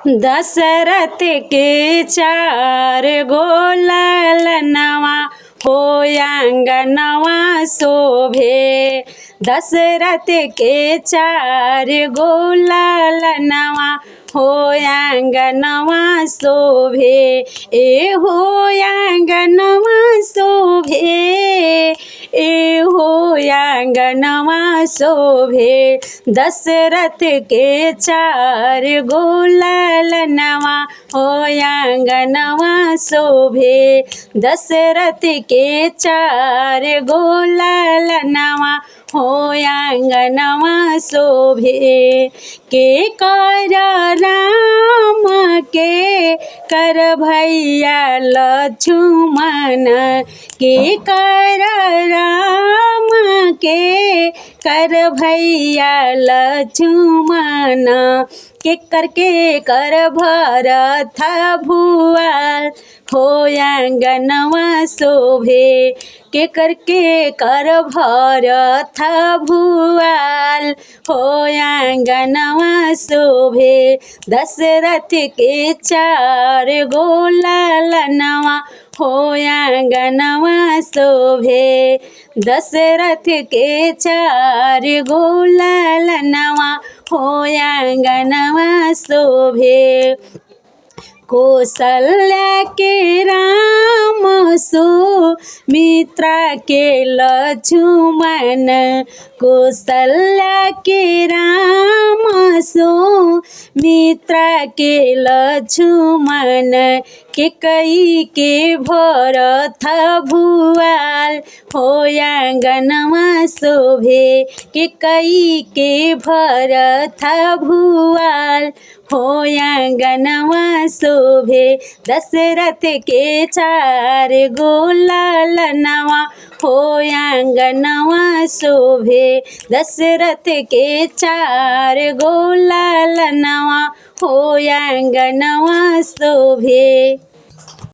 दशरथ के चार गोलनवा हो आंगनवा शोभे। दशरथ के चार गोलनवा हो आंगनवा शोभे। ए हो आंगनवा शोभे, ए हो आंगनवा शोभे। दशरथ के चार गोलनवा हो आंगनवा शोभे। दशरथ के चार गोलनवा हो आंगनवा शोभे। के कर राम के कर भैया लक्ष्मण, के कर राम के कर भैया लक्ष्मण। के कर भरत भुआल हो आंगनवा शोभे। के कर भरत भुआल हो आंगनवा शोभे। दशरथ के चार गोलनवा हो आंगनवा शोभे। दशरथ के चार गोलनवा हो आंगनवा शोभे। कौशल्या के राम सुमित्रा के लक्ष्मण। कौशल्या के राम सुमित्रा के लक्ष्मण। कैकेयी के भरत भुआल हो आंगनवा शोभे। कैकेयी के भरत भुआल हो आंगनवा शोभे। दशरथ के चार गोलनवा हो आंगनवा शोभे। दशरथ के चार गोलनवा हो आंगनवा शोभे।